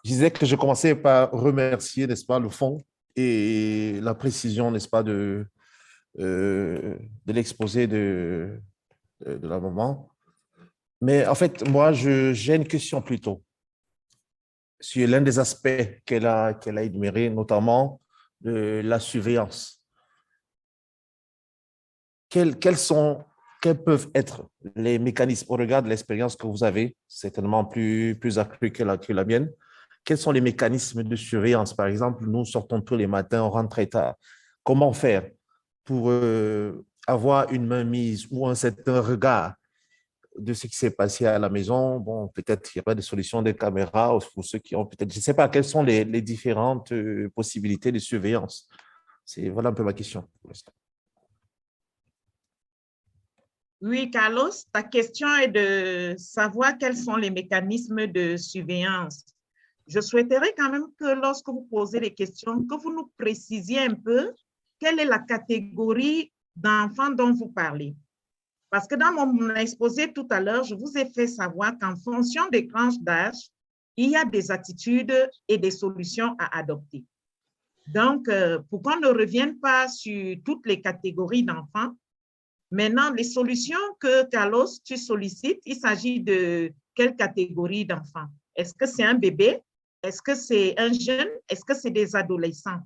Je disais que je commençais par remercier, n'est-ce pas, le fond et la précision, n'est-ce pas, de l'exposé de la maman. Mais en fait, moi, j'ai une question plutôt sur l'un des aspects qu'elle a énuméré, notamment la surveillance. Quels sont, quels peuvent être les mécanismes au regard de l'expérience que vous avez, certainement plus accrue que la mienne? Quels sont les mécanismes de surveillance? Par exemple, nous sortons tous les matins, on rentre très tard. Comment faire pour avoir une mainmise ou un certain regard de ce qui s'est passé à la maison? Bon, peut-être qu'il n'y a pas de solution de caméra pour ceux qui ont peut-être, je ne sais pas, quelles sont les différentes possibilités de surveillance? Voilà un peu ma question pour l'instant. Oui, Carlos, ta question est de savoir quels sont les mécanismes de surveillance. Je souhaiterais quand même que lorsque vous posez les questions, que vous nous précisiez un peu quelle est la catégorie d'enfants dont vous parlez. Parce que dans mon exposé tout à l'heure, je vous ai fait savoir qu'en fonction des tranches d'âge, il y a des attitudes et des solutions à adopter. Donc, pour qu'on ne revienne pas sur toutes les catégories d'enfants, maintenant, les solutions que Carlos, tu sollicites, il s'agit de quelle catégorie d'enfants? Est-ce que c'est un bébé? Est-ce que c'est un jeune? Est-ce que c'est des adolescents?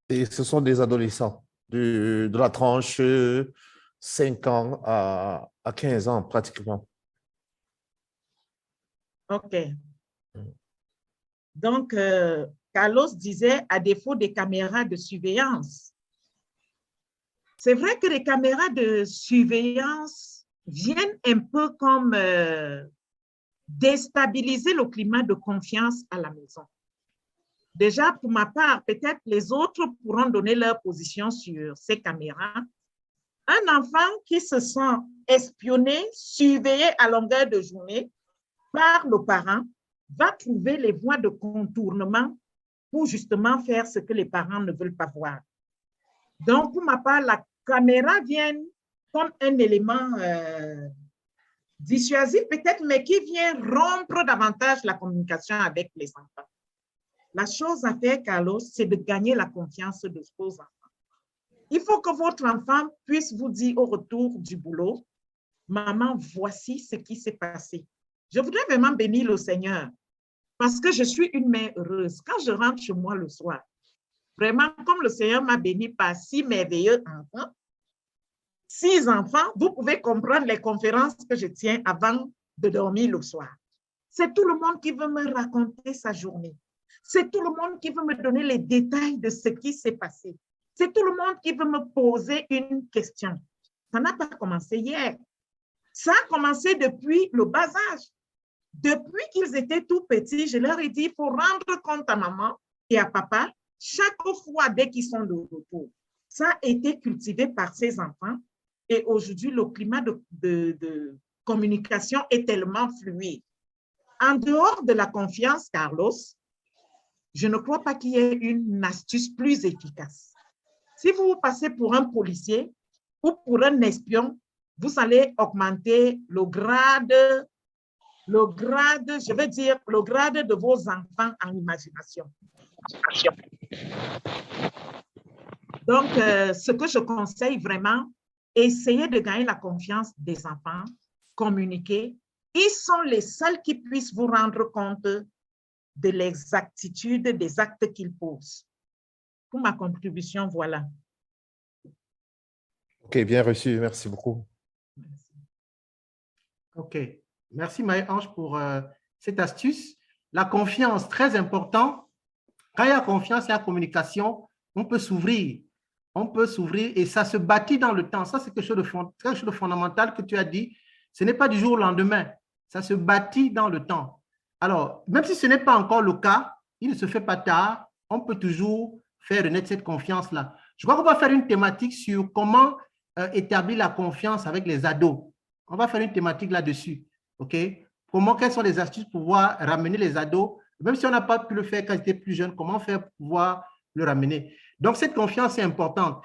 Et ce sont des adolescents de la tranche 5 ans à 15 ans pratiquement. OK. Donc, Carlos disait, à défaut des caméras de surveillance. C'est vrai que les caméras de surveillance viennent un peu comme déstabiliser le climat de confiance à la maison. Déjà, pour ma part, peut-être les autres pourront donner leur position sur ces caméras. Un enfant qui se sent espionné, surveillé à longueur de journée par le parent, va trouver les voies de contournement pour justement faire ce que les parents ne veulent pas voir. Donc, pour ma part, la caméra vient comme un élément dissuasif peut-être, mais qui vient rompre davantage la communication avec les enfants. La chose à faire, Carlos, c'est de gagner la confiance de vos enfants. Il faut que votre enfant puisse vous dire au retour du boulot, maman, voici ce qui s'est passé. Je voudrais vraiment bénir le Seigneur parce que je suis une mère heureuse. Quand je rentre chez moi le soir, vraiment, comme le Seigneur m'a béni par 6 merveilleux enfants, 6 enfants, vous pouvez comprendre les conférences que je tiens avant de dormir le soir. C'est tout le monde qui veut me raconter sa journée. C'est tout le monde qui veut me donner les détails de ce qui s'est passé. C'est tout le monde qui veut me poser une question. Ça n'a pas commencé hier. Ça a commencé depuis le bas âge. Depuis qu'ils étaient tout petits, je leur ai dit, il faut rendre compte à maman et à papa chaque fois dès qu'ils sont de retour. Ça a été cultivé par ces enfants et aujourd'hui, le climat de communication est tellement fluide. En dehors de la confiance, Carlos, je ne crois pas qu'il y ait une astuce plus efficace. Si vous passez pour un policier ou pour un espion, vous allez augmenter le grade, je veux dire, le grade de vos enfants en imagination. Donc, ce que je conseille vraiment, essayez de gagner la confiance des enfants, communiquer. Ils sont les seuls qui puissent vous rendre compte de l'exactitude des actes qu'ils posent. Pour ma contribution, voilà. OK, bien reçu. Merci beaucoup. Merci. OK. Merci Marie-Ange pour cette astuce. La confiance, très important. Quand il y a confiance, il y a communication, on peut s'ouvrir. On peut s'ouvrir et ça se bâtit dans le temps. Ça, c'est quelque chose de fondamental que tu as dit. Ce n'est pas du jour au lendemain. Ça se bâtit dans le temps. Alors, même si ce n'est pas encore le cas, il ne se fait pas tard. On peut toujours faire renaître cette confiance-là. Je crois qu'on va faire une thématique sur comment établir la confiance avec les ados. On va faire une thématique là-dessus. OK? Quelles sont les astuces pour pouvoir ramener les ados, même si on n'a pas pu le faire quand ils étaient plus jeunes, comment faire pour pouvoir le ramener? Donc, cette confiance est importante.